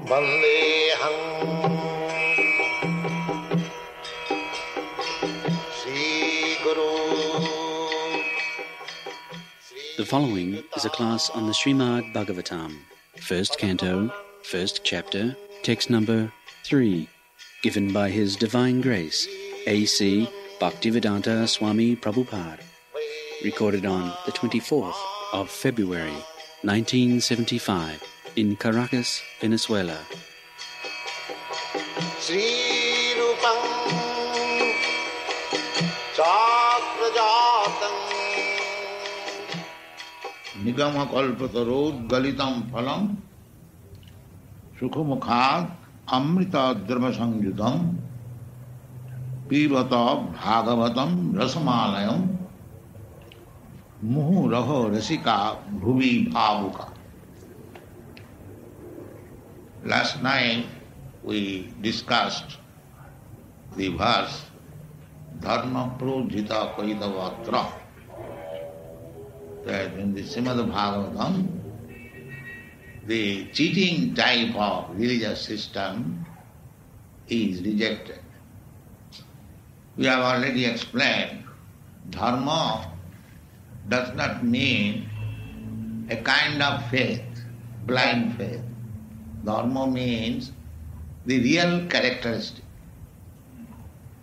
Vandeham Sri Guru. The following is a class on the Srimad Bhagavatam, first canto, first chapter, text number 3, given by His Divine Grace, A.C. Bhaktivedanta Swami Prabhupada, recorded on the 24th of February, 1975, in Caracas, Venezuela. Sri Rupam Chakrajatam Nigama kalpatarod galitam phalam sukhamukhad amrita dharma sangyutam pivata bhagavatam rasamalayam muhu raho rasika bhuvi bhavuka. Last night we discussed the verse Dharma Projita Kaitavatra, that in the Srimad Bhagavatam the cheating type of religious system is rejected. We have already explained Dharma does not mean a kind of faith, blind faith. Dharma means the real characteristic.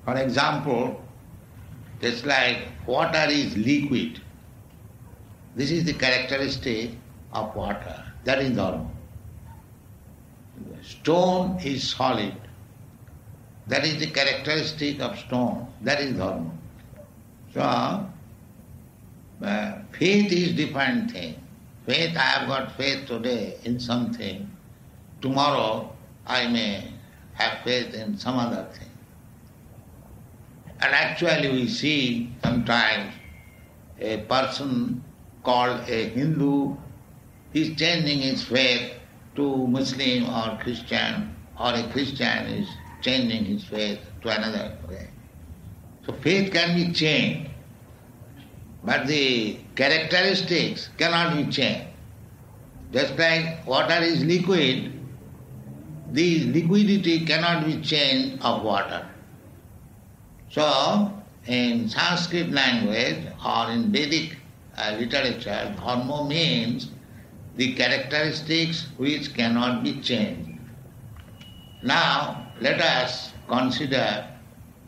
For example, just like water is liquid, this is the characteristic of water, that is Dharma. Stone is solid, that is the characteristic of stone, that is Dharma. So, faith is different thing. Faith, I have got faith today in something. Tomorrow I may have faith in some other thing. And actually we see sometimes a person called a Hindu is changing his faith to Muslim or Christian, or a Christian is changing his faith to another way. So faith can be changed, but the characteristics cannot be changed. Just like water is liquid, the liquidity cannot be changed of water. So, in Sanskrit language or in Vedic literature, dharma means the characteristics which cannot be changed. Now, let us consider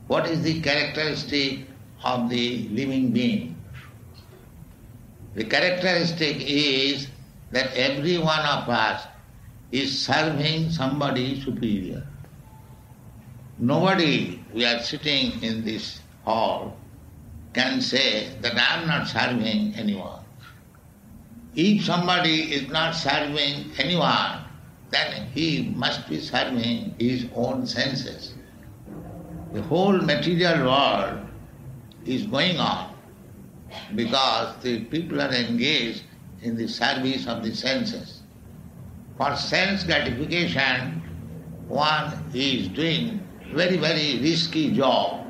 what is the characteristic of the living being. The characteristic is that every one of us is serving somebody superior. Nobody, we are sitting in this hall, can say that I am not serving anyone. If somebody is not serving anyone, then he must be serving his own senses. The whole material world is going on because the people are engaged in the service of the senses. For sense gratification, one is doing very, very risky job.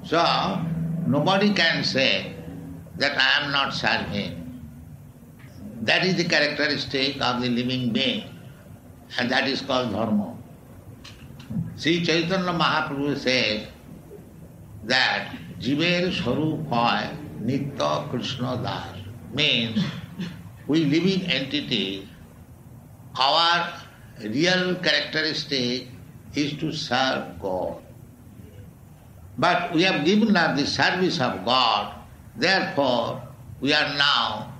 So, nobody can say that I am not serving. That is the characteristic of the living being, and that is called dharma. Sri Chaitanya Mahaprabhu says that Jiver Swarup hoy Nitya Krishna Das, means we living entities, our real characteristic is to serve God. But we have given up the service of God, therefore we are now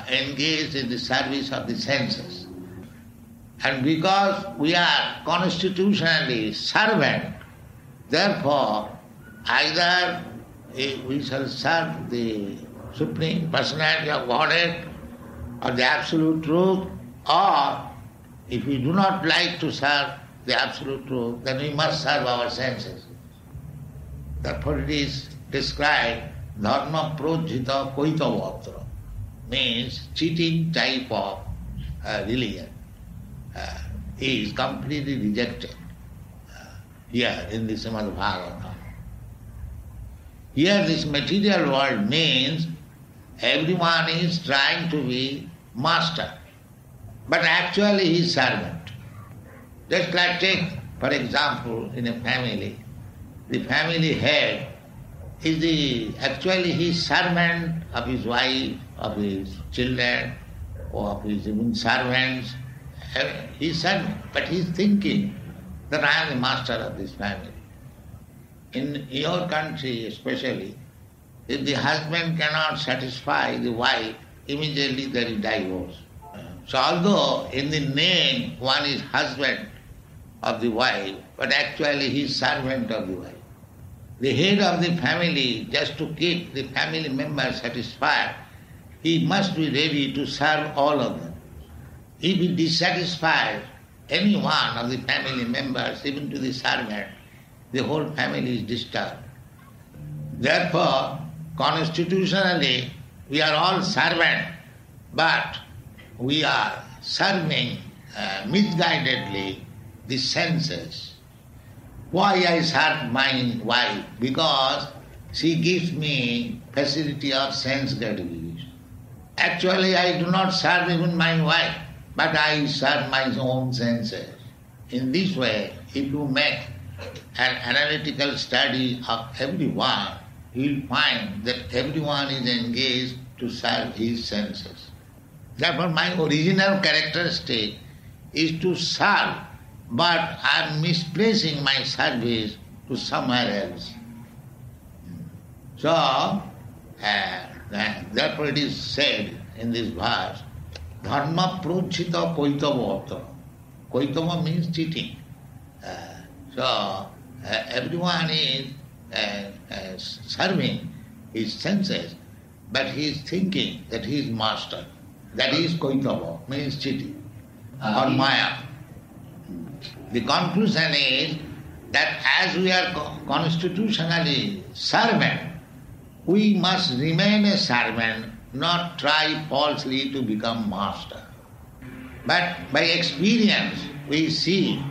engaged in the service of the senses. And because we are constitutionally servant, therefore either we shall serve the Supreme Personality of Godhead or the Absolute Truth, or if we do not like to serve the Absolute Truth, then we must serve our senses. Therefore it is described, Dharma Projita Kaitavatra, means cheating type of religion is completely rejected here in the Srimad Bhagavatam. Here this material world means everyone is trying to be master. but actually he is servant. Just like take, for example, in a family, the family head is actually he is servant of his wife, of his children, or of his even servants. He is servant, but he is thinking that I am the master of this family. In your country especially, if the husband cannot satisfy the wife, immediately there is divorce. So although in the name one is husband of the wife, but actually he is servant of the wife. The head of the family, just to keep the family members satisfied, he must be ready to serve all of them. If he dissatisfies any one of the family members, even to the servant, the whole family is disturbed. Therefore, constitutionally, we are all servants, but we are serving misguidedly the senses. Why I serve my wife? Because she gives me facility of sense gratification. Actually, I do not serve even my wife, but I serve my own senses. In this way, if you make an analytical study of everyone, you will find that everyone is engaged to serve his senses. Therefore, my original characteristic is to serve, but I am misplacing my service to somewhere else. So, therefore it is said in this verse, dharma projhita koitava. Koitava means cheating. So, everyone is serving his senses, but he is thinking that he is master. That is koitava, means cheating, or maya. The conclusion is that as we are constitutionally servant, we must remain a servant, not try falsely to become master. But by experience, we see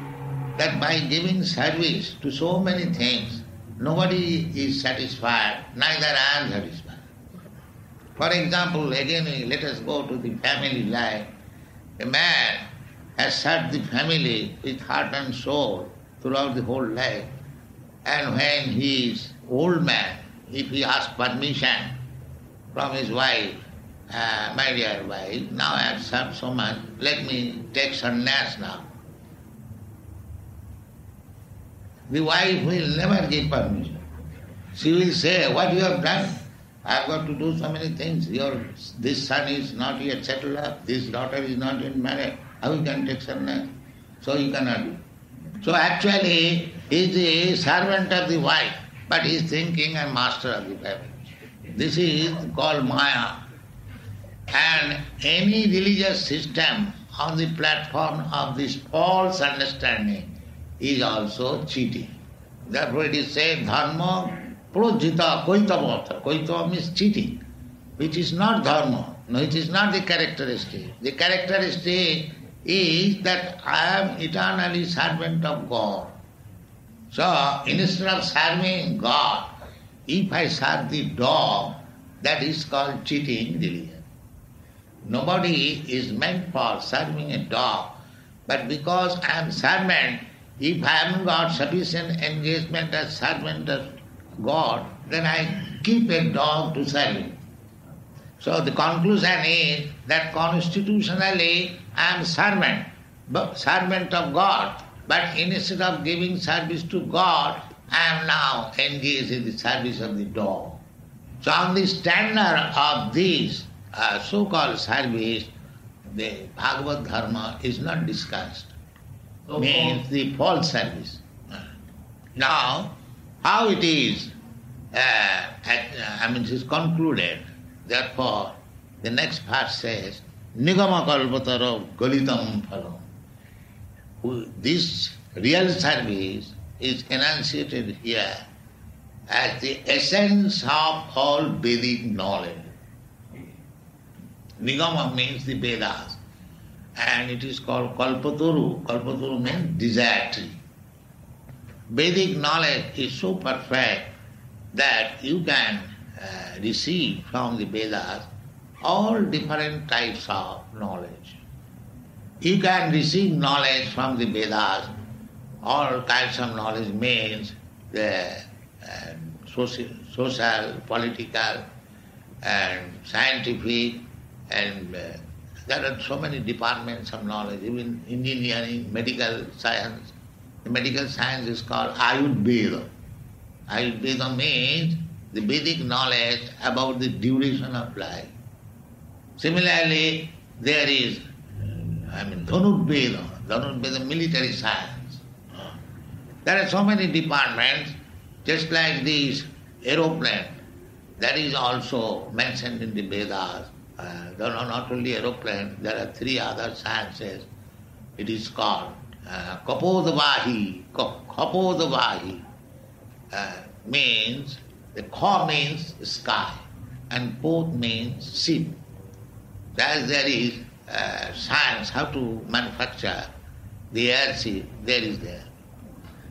that by giving service to so many things, nobody is satisfied, neither I am satisfied. For example, again let us go to the family life. A man has served the family with heart and soul throughout the whole life. And when he is old man, if he asks permission from his wife, my dear wife, now I have served so much, let me take sannyas now. The wife will never give permission. She will say, what you have done? I have got to do so many things. This son is not yet settled up, this daughter is not yet married. How you can take sannyas? So you cannot do. So actually, he is a servant of the wife, but he is thinking I am master of the family. This is called maya. And any religious system on the platform of this false understanding is also cheating. Therefore it is said, dharma projhita koitava. Koitava means cheating, which is not dharma. No, it is not the characteristic. The characteristic is that I am eternally servant of God. So instead of serving God, if I serve the dog, that is called cheating religion. Nobody is meant for serving a dog, but because I am servant, if I haven't got sufficient engagement as servant of God, then I keep a dog to serve him. So the conclusion is that constitutionally I am servant of God, but instead of giving service to God, I am now engaged in the service of the dog. So on the standard of this so-called service, the Bhagavad Dharma is not discussed. Means the false service. Now, how it is, it is concluded. Therefore, the next verse says, Nigama kalpatara galitam phalam. This real service is enunciated here as the essence of all Vedic knowledge. Nigama means the Vedas, and it is called kalpataru. Kalpataru means desire tree. Vedic knowledge is so perfect that you can receive from the Vedas all different types of knowledge. You can receive knowledge from the Vedas. All kinds of knowledge means the social, political, and scientific, and there are so many departments of knowledge, even engineering, medical science. The medical science is called Ayurveda. Ayurveda means the Vedic knowledge about the duration of life. Similarly, there is, Dhanurveda, military science. There are so many departments, just like this aeroplane, that is also mentioned in the Vedas. There are not only aeroplane, there are three other sciences. It is called Kapodavahi. Kapodavahi means, the Ka means sky, and Pod means ship. As there is science how to manufacture the airship, there is there.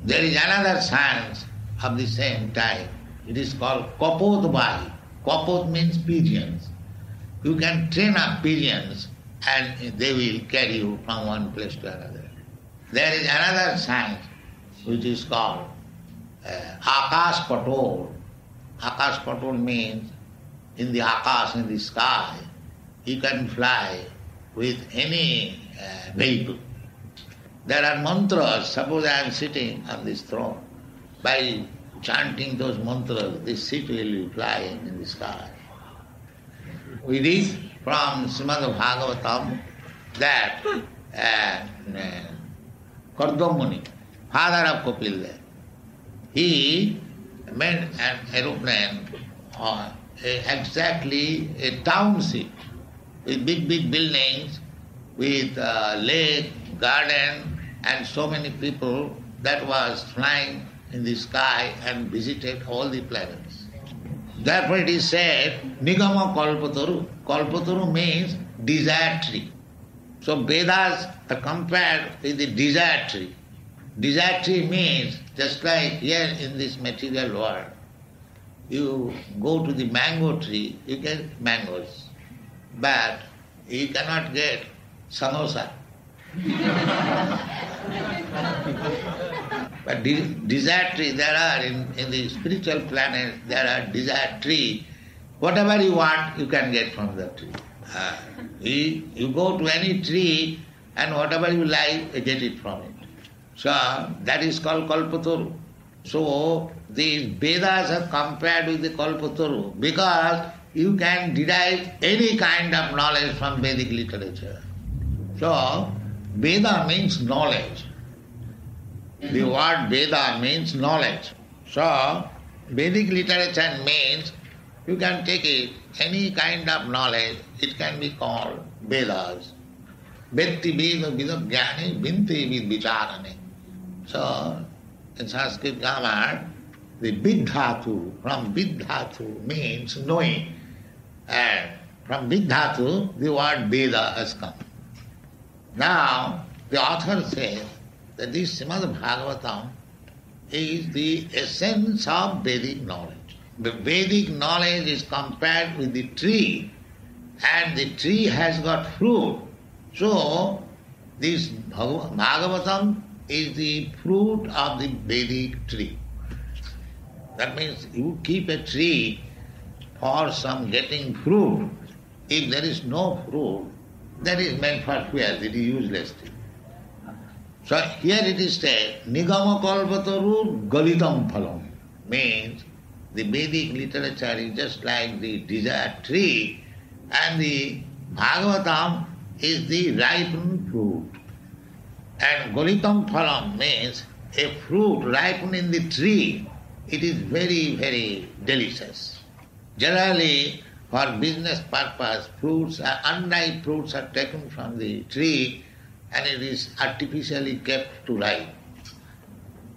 There is another science of the same type. It is called Kapodvahi. Kapod means pigeons. You can train up pigeons and they will carry you from one place to another. There is another science which is called Akash Patol. Akash Patol means in the Akash, in the sky, you can fly with any vehicle. There are mantras. Suppose I am sitting on this throne. By chanting those mantras, this seat will be flying in the sky. We read from Srimad Bhagavatam that Kardam Muni, father of Kapil, he made an aeroplane, exactly a township, with big buildings, with lake, garden, and so many people that was flying in the sky and visited all the planets. Therefore it is said, Nigama Kalpataru. Kalpataru means desire tree. So Vedas are compared with the desire tree. Desire tree means, just like here in this material world, you go to the mango tree, you get mangoes, but you cannot get samosa. But desire tree, there are in the spiritual planet, there are desire tree. Whatever you want, you can get from the tree. You go to any tree and whatever you like, you get it from it. So that is called Kalpataru. So the Vedas are compared with the Kalpataru because you can derive any kind of knowledge from Vedic literature. So Veda means knowledge. The word Veda means knowledge. So Vedic literature means you can take it, any kind of knowledge, it can be called Vedas. Vetti Veda Vidagyani Vinti Vidvicharane. So in Sanskrit grammar, the Vidhatu, from Vidhatu means knowing. And from Vidhatu, the word Veda has come. Now, the author says that this Srimad Bhagavatam is the essence of Vedic knowledge. The Vedic knowledge is compared with the tree, and the tree has got fruit. So, this Bhagavatam is the fruit of the Vedic tree. That means you keep a tree for some getting fruit. If there is no fruit, that is meant for fuel, it is useless thing. So here it is said, Nigama Kalpataru Galitam Phalam, means the Vedic literature is just like the desire tree, and the Bhagavatam is the ripened fruit. And Galitam Phalam means a fruit ripened in the tree. It is very, very delicious. Generally, for business purpose, unripe fruits are taken from the tree and it is artificially kept to ripe.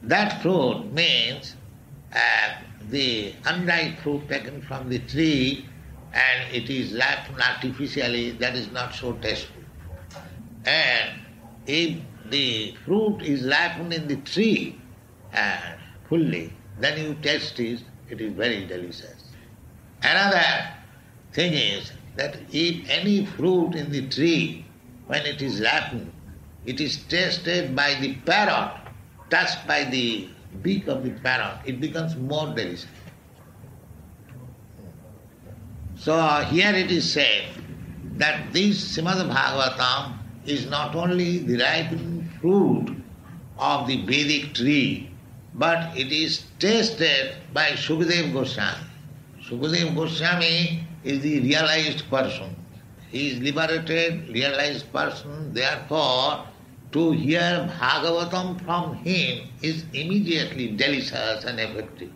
That fruit means the unripe fruit taken from the tree and it is ripened artificially, that is not so tasteful. And if the fruit is ripened in the tree fully, then you taste it, it is very delicious. Another thing is that if any fruit in the tree, when it is ripened, it is tasted by the parrot, touched by the beak of the parrot, it becomes more delicious. So here it is said that this Srimad Bhagavatam is not only the ripening fruit of the Vedic tree, but it is tasted by Sukadeva Goswami. Sukadeva Goswami is the realized person. He is liberated, realized person, therefore to hear Bhagavatam from him is immediately delicious and effective.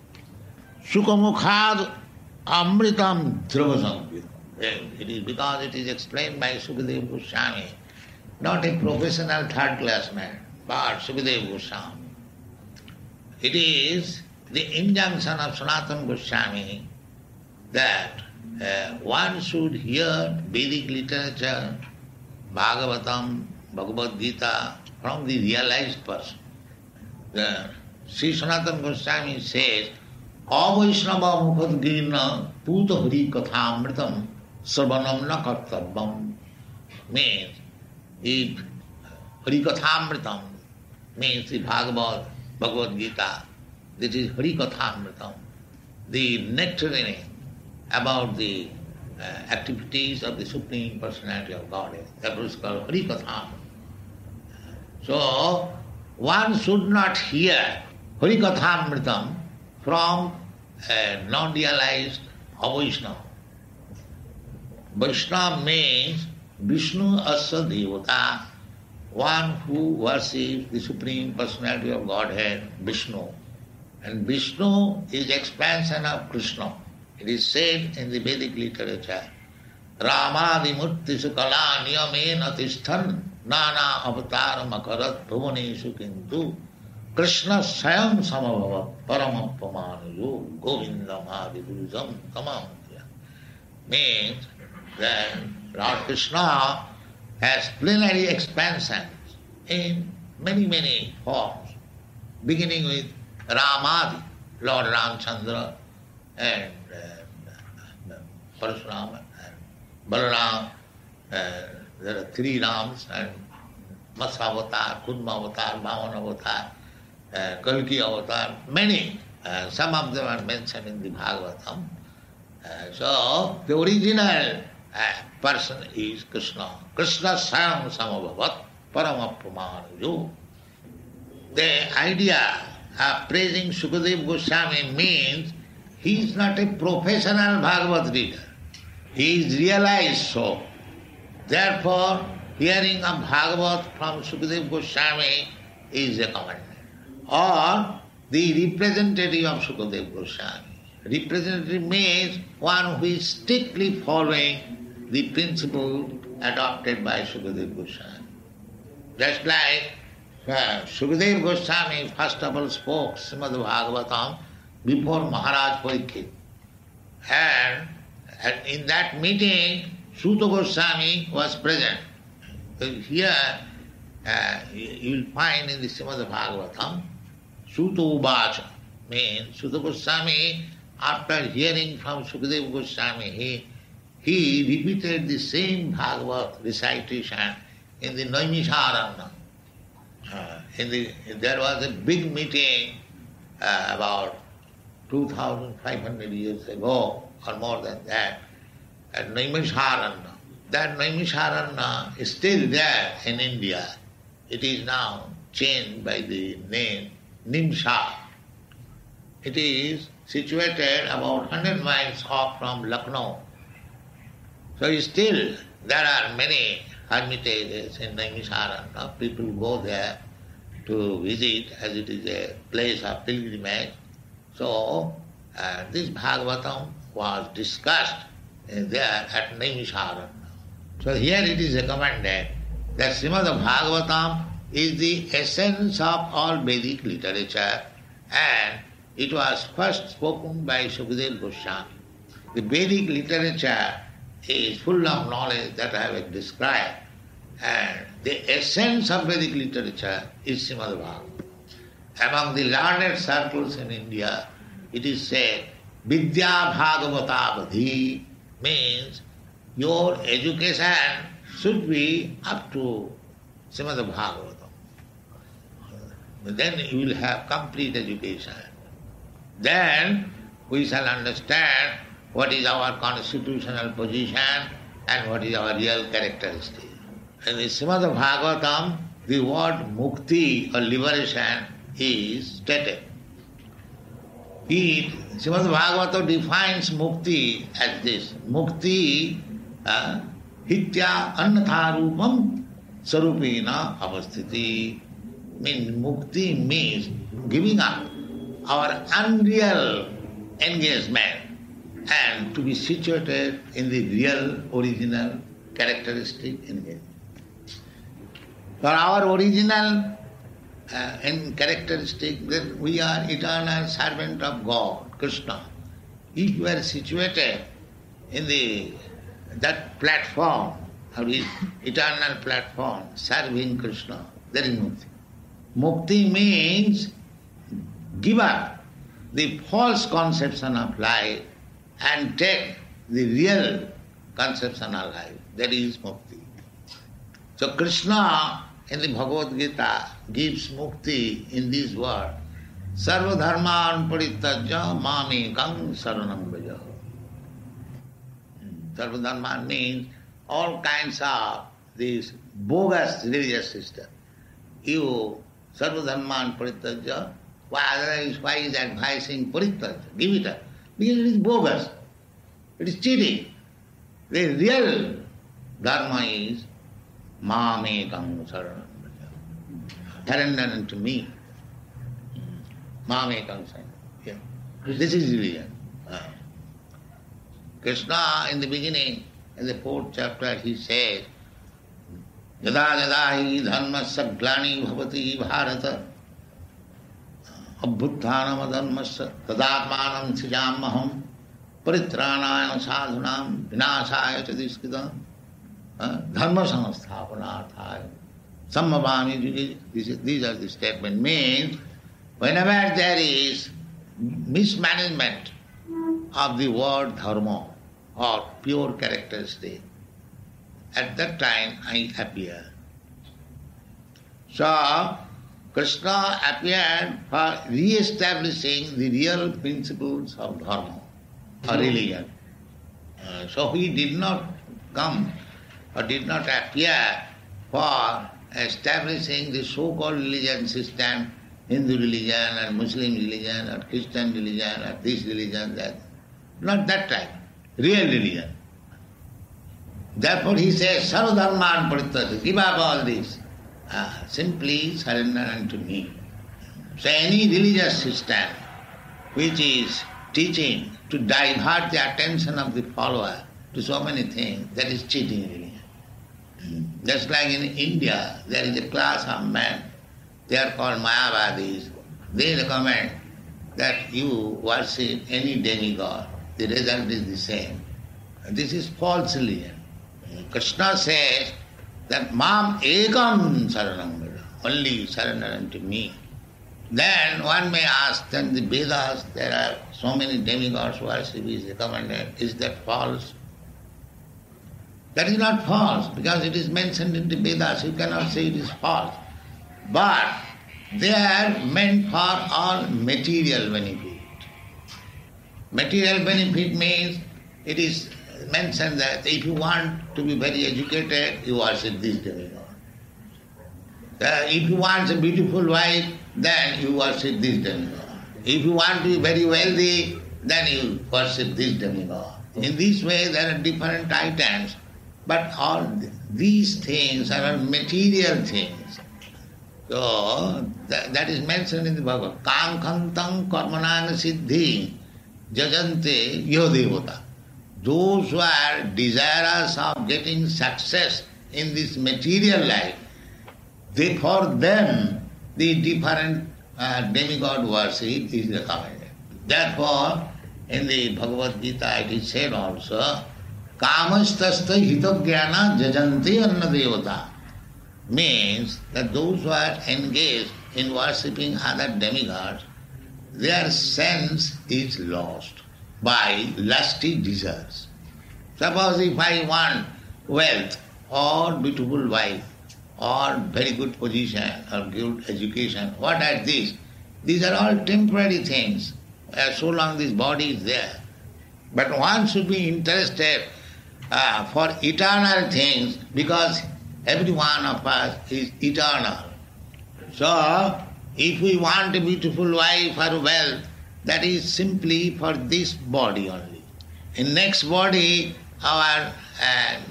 Sukamukhad amritam dhravasamvit. It is because it is explained by Sukadeva Goswami, not a professional third-class man, but Sukadeva Goswami. It is the injunction of Sanatana Goswami that one should hear Vedic literature, Bhagavatam, Bhagavad Gita from the realized person. Sri Sanatana Goswami says, Avaishnava mukhadgirna puta hari kathamritam sarvanam na kartabam. Means, if hari kathamritam means the Bhagavad Gita, this is hari kathamritam, the nectarine about the activities of the Supreme Personality of Godhead. That was called hari kathamritam. So, one should not hear hari kathamritam from a non-realized Vaishnava. Vaishnava means Vishnu Asa Devata, one who worships the Supreme Personality of Godhead, Vishnu. And Vishnu is expansion of Krishna. It is said in the Vedic literature, Ramadimurti Sukala Niyamena Tishthan Nana Avataram Akarat Bhuvaneshu Kintu Krishna Sayam Samabhava Paramapamanayo Govindam Adivurujam Kamamya. Means that Lord Krishna has plenary expansions in many forms, beginning with Ramadi, Lord Ramchandra, and Parashurama, and Balaram. There are three Rams, and Matsya Avatar, Kurma Avatar, Bhavan Avatar, Kalki Avatar, many. Some of them are mentioned in the Bhagavatam. So, the original person is Krishna. Krishna Sayam Samabhavat Paramapamanayo. The idea of praising Sukadeva Goswami means he is not a professional Bhagavad reader. He is realized so. Therefore, hearing of Bhagavat from Sukadeva Goswami is recommended. Or the representative of Sukadeva Goswami. Representative means one who is strictly following the principle adopted by Sukadeva Goswami. Just like Sukadeva Goswami first of all spoke Srimad Bhagavatam before Maharaj Parikshit. And in that meeting, Suta Goswami was present. Here you will find in the Srimad Bhagavatam, Suta Uvacha means Suta Goswami, after hearing from Sukadeva Goswami, he repeated the same Bhagavat recitation in the Naimisharanya. There was a big meeting about 2,500 years ago, or more than that, at Naimisharanya. That Naimisharanya is still there in India. It is now changed by the name Nimsha. It is situated about 100 miles off from Lucknow. So still there are many hermitages in Naimisharanya. People go there to visit as it is a place of pilgrimage. So this Bhagavatam was discussed there at Naimisharanya. So here it is recommended that Srimad Bhagavatam is the essence of all Vedic literature, and it was first spoken by Sukadeva Goswami. The Vedic literature is full of knowledge that I have described, and the essence of Vedic literature is Srimad Bhagavatam. Among the learned circles in India, it is said, Vidya Bhagavata Vadhi means your education should be up to Srimad Bhagavatam. Then you will have complete education. Then we shall understand what is our constitutional position and what is our real characteristic. In the Srimad Bhagavatam, the word mukti or liberation is stated. Srimad Bhagavatam defines mukti as this. Mukti hitya annatha rupam sarupena avasthiti. Mukti means giving up our unreal engagement and to be situated in the real, original, characteristic engagement. For our original characteristic that we are eternal servant of God, Krishna. If you are situated in that platform, eternal platform, serving Krishna, there is mukti. Mukti means give up the false conception of life and take the real conception of life. That is mukti. So Krishna in the Bhagavad Gita gives mukti in this word. Sarva dharman parityajya mamekam saranam vraja. Sarva dharman means all kinds of this bogus religious system. You sarva dharman parityajya, why is advising parityajya? Give it up. Because it is bogus. It is cheating. The real dharma is mamekam saranam vraja. Surrender unto me. Mamekam saranam. Yeah. This is religion. Krishna in the beginning, in the 4th chapter, he says, Yada yada hi dharmasya glani bhavati bharata abhutthanam adharmasya tadatmanam sijamaham paritranayana sadhunam vinasaya chadiskidam dharma samasthapanarthaya sammavami. These are the statements. Means whenever there is mismanagement of the word dharma or pure characteristic, at that time I appear. So Krishna appeared for re-establishing the real principles of dharma or religion. So he did not come or did not appear for establishing the so-called religion system, Hindu religion and Muslim religion or Christian religion or this religion, that. Not that type. Real religion. Therefore he says, Sarva dharman parityajya, give up all this. Simply surrender unto me. So any religious system which is teaching to divert the attention of the follower to so many things, that is cheating religion. Just like in India, there is a class of men, they are called Mayavadis. They recommend that you worship any demigod. The result is the same. This is false religion. Krishna says that Mam ekam saranam vraja, only surrender unto me. Then one may ask, then the Vedas, there are so many demigods worship is recommended. Is that false? That is not false, because it is mentioned in the Vedas. You cannot say it is false. But they are meant for all material benefit. Material benefit means it is mentioned that if you want to be very educated, you worship this demigod. If you want a beautiful wife, then you worship this demigod. If you want to be very wealthy, then you worship this demigod. In this way there are different items, but all these things are material things. So that is mentioned in the Bhagavad. Kam khantam karmanang siddhi jajante yodevata. Those who are desirous of getting success in this material life, for them the different demigod worship is recommended. Therefore, in the Bhagavad Gita it is said also, Kamastasta hitogyana jajante annadevata. Means that those who are engaged in worshipping other demigods, their sense is lost by lusty desires. Suppose if I want wealth or beautiful wife, or very good position or good education. What are these? These are all temporary things, so long this body is there. But one should be interested for eternal things, because every one of us is eternal. So, if we want a beautiful wife or wealth, that is simply for this body only. In next body, our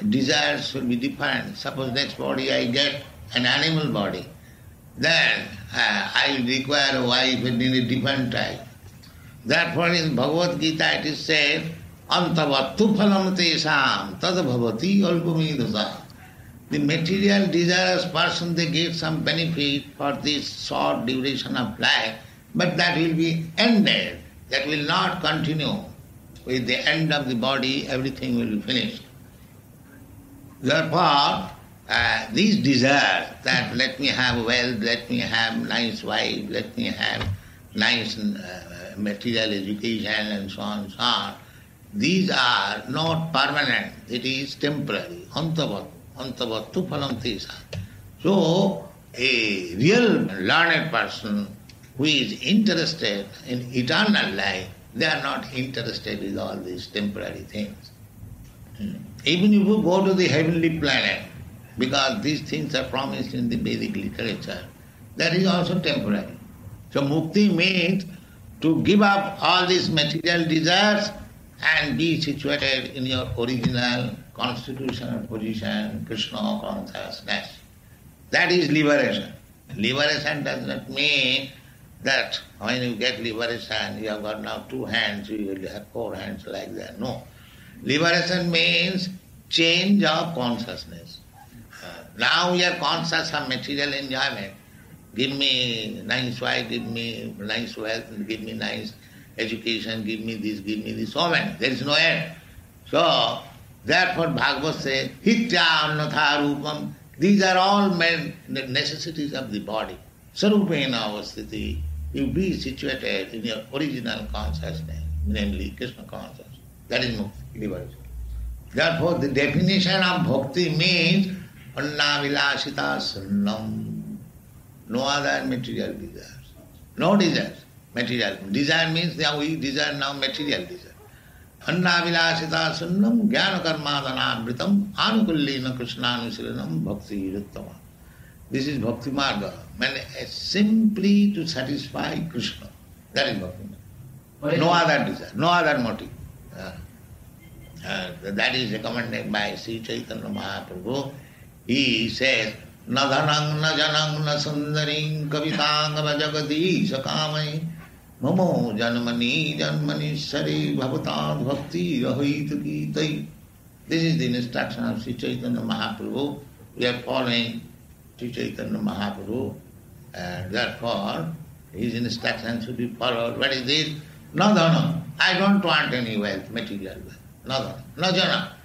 desires will be different. Suppose next body I get an animal body, then I will require a wife in a different type. Therefore in Bhagavad Gita it is said, Antavattu phalam tesam tad bhavati alpamidasa. The material desirous person, they get some benefit for this short duration of life, but that will be ended. That will not continue. With the end of the body, everything will be finished. Therefore, these desires that let me have wealth, let me have nice wife, let me have nice material education and so on, these are not permanent. It is temporary. Antavattu phalam tesa. So, a real learned person who is interested in eternal life, they are not interested in all these temporary things. Even if you go to the heavenly planet, because these things are promised in the Vedic literature, that is also temporary. So mukti means to give up all these material desires and be situated in your original constitutional position, Krishna consciousness. That is liberation. Liberation does not mean that when you get liberation, you have got now 2 hands, you will have 4 hands like that. No. Liberation means change of consciousness. Now we are conscious of material enjoyment. Give me nice wife, give me nice wealth, give me nice education, give me this, so many. There is no end. So, therefore Bhagavad says, Hitya annatha rupam. These are all necessities of the body. Sarupena avasthiti. You be situated in your original consciousness, namely Krishna consciousness. That is liberation. Therefore, the definition of bhakti means anna vilasita sunnam. No other material desires. No desires. Material. Desire means that we desire now material desire. Anna vilasita sunnam jnana karmadana vritam anukullina krishnanushilanam bhakti yuttama. This is bhakti marga. Simply to satisfy Krishna. That is bhakti marga. No other desire, no other motive. That is recommended by Sri Chaitanya Mahaprabhu. He says, Na dhanang na janang na sundaring kavitang vajagati sakamai mamo janmani sari bhavatad bhakti rahit tai. This is the instruction of Sri Chaitanya Mahaprabhu. We are following Sri Chaitanya Mahaprabhu, and therefore his instruction should be followed. What is this? Na dhana. I don't want any wealth, material wealth. Na dhana. Na jana.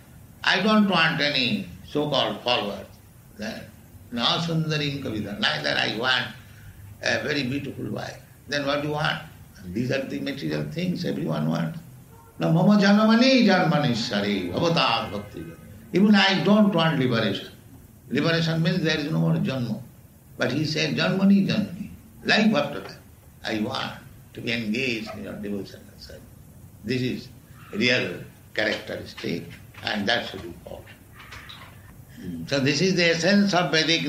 I don't want any so-called followers. Na sundarim kavita. Neither I want a very beautiful wife. Then what do you want? These are the material things everyone wants. Now mama janmani sari bhavatad bhakti. Even I don't want liberation. Liberation means there is no more janma. But he said janmani. Life after that. I want to be engaged in your devotional service. This is real characteristic, and that should be followed. So this is the essence of Vedic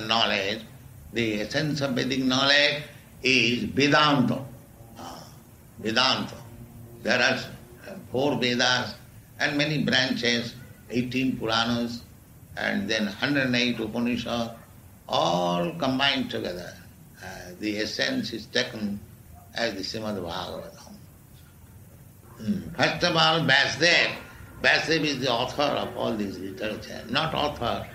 knowledge. The essence of Vedic knowledge is Vedanta. Vedanta. There are 4 Vedas and many branches, 18 Puranas, and then 108 Upanishads, all combined together. The essence is taken as the Srimad Bhagavatam. First of all, Vasudev. Vasudev is the author of all this literature. Not author.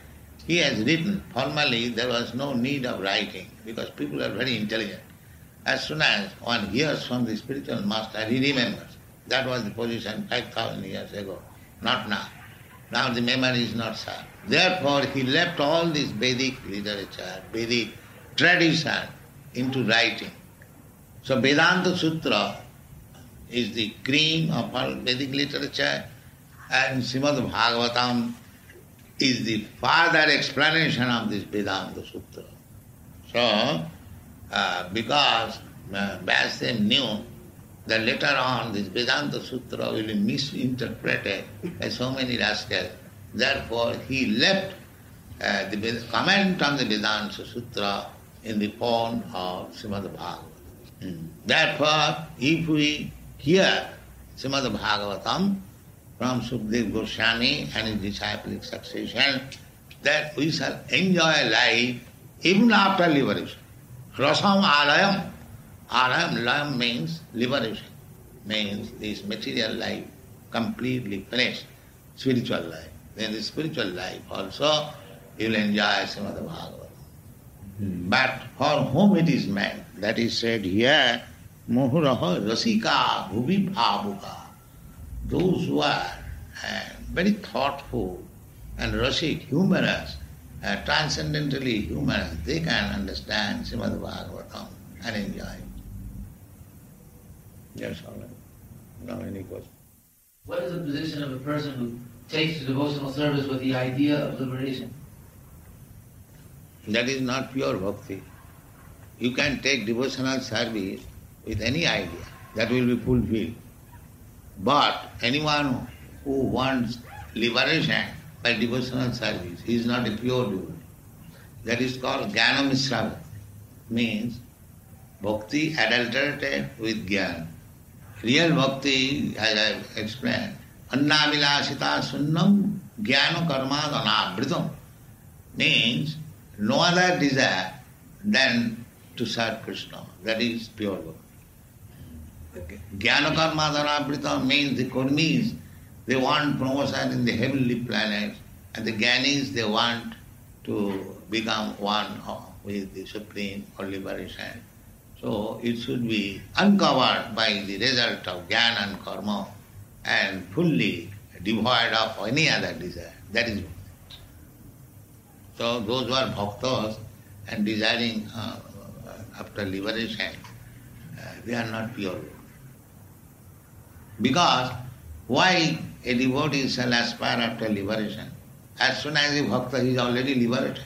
He has written. Formally, there was no need of writing because people are very intelligent. As soon as one hears from the spiritual master, he remembers. That was the position 5,000 years ago. Not now. Now the memory is not sharp. Therefore, he left all this Vedic literature, Vedic tradition into writing. So Vedanta Sutra is the cream of all Vedic literature, and Srimad Bhagavatam is the further explanation of this Vedanta Sutra. So, because Vyasa knew that later on this Vedanta Sutra will be misinterpreted by so many rascals, therefore he left the comment on the Vedanta Sutra in the form of Srimad Bhagavatam. Therefore, if we hear Srimad Bhagavatam from Sukadeva Goswami and his disciplic succession, that we shall enjoy life even after liberation. Rasam alayam. Alayam, layam means liberation, means this material life completely finished, spiritual life. Then the spiritual life also you will enjoy Srimad Bhagavatam. But for whom it is meant, that is said here, Mohuraha rasika bhuvi bhavuka. Those who are very thoughtful and rasik, humorous, transcendentally humorous, they can understand Srimad Bhagavatam and enjoy it. Yes, all right. No, any question? What is the position of a person who takes to devotional service with the idea of liberation? That is not pure bhakti. You can take devotional service with any idea, that will be fulfilled. But anyone who wants liberation by devotional service, he is not a pure devotee. That is called jnana misrava, means bhakti adulterated with jnana. Real bhakti, as I have explained, annavilasita sunnam jnana karma dhanavritam, means no other desire than to serve Krishna. That is pure bhakti. Jnana karma dhanavritam means the karmis, they want promotion in the heavenly planets, and the jnanis, they want to become one with the Supreme or liberation. So it should be uncovered by the result of jnana and karma and fully devoid of any other desire. That is bhakti. So those who are bhaktas and desiring after liberation, they are not pure. Because why a devotee shall aspire after liberation? As soon as a bhakta is already liberated.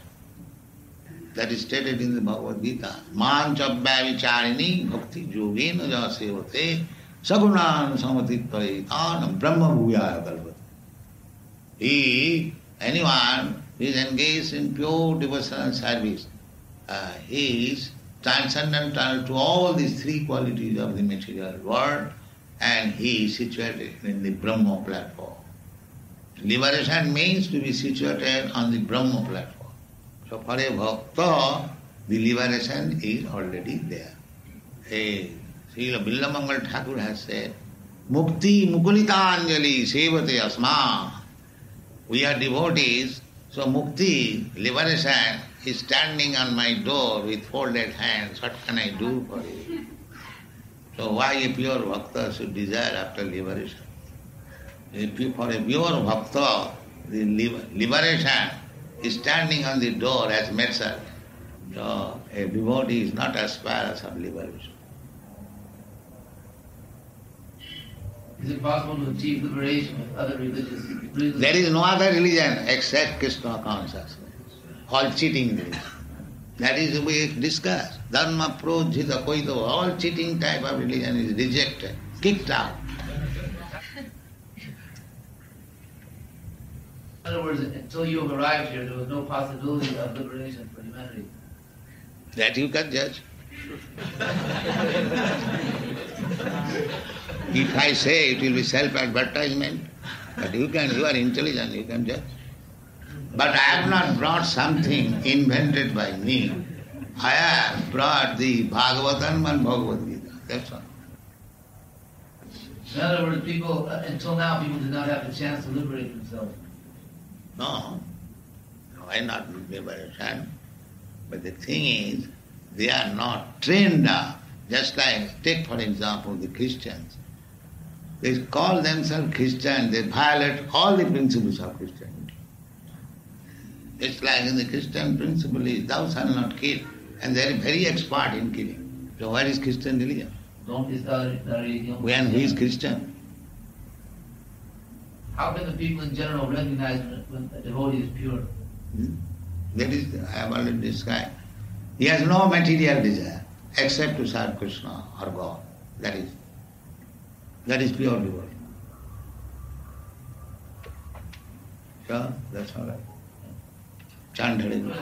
That is stated in the Bhagavad Gita. Manchabhya vicharini bhakti yogena jasevate sagunan samatitvayitan brahma bhuyaya kalpate. Anyone who is engaged in pure devotional service, he is transcendental to all these three qualities of the material world, and he is situated in the Brahma platform. Liberation means to be situated on the Brahma platform. So for a bhakta, the liberation is already there. Srila Billamangal Thakur has said, Mukti Mukulitanjali Sevate Asma. We are devotees, so Mukti, liberation, is standing on my door with folded hands. What can I do for you? So why a pure bhakta should desire after liberation? For a pure bhakta, the liberation is standing on the door as medicine. So a devotee is not aspirous of liberation. Is it possible to achieve liberation with other religions? There is no other religion except Krishna consciousness. All cheating religion. That is we discussed. Dharma projita koito, all cheating type of religion is rejected, kicked out. In other words, until you have arrived here, there was no possibility of liberation for humanity. That you can judge. If I say it will be self-advertisement, but you are intelligent, you can judge. But I have not brought something invented by me. I have brought the Bhagavatam and Bhagavad Gita. That's all. In other words, people, until now, people did not have the chance to liberate themselves. No, why not liberation? But the thing is, they are not trained up. Just like, take for example the Christians. They call themselves Christian, they violate all the principles of Christianity. It's like in the Christian principle is, thou shalt not kill. And they are very expert in killing. So what is Christian religion? Don't is the religion. When he is Christian? How can the people in general recognize when a devotee is pure? That is, I have already described. He has no material desire except to serve Krishna or God. That is pure devotee. So, that's all right. Chant Hare Krishna.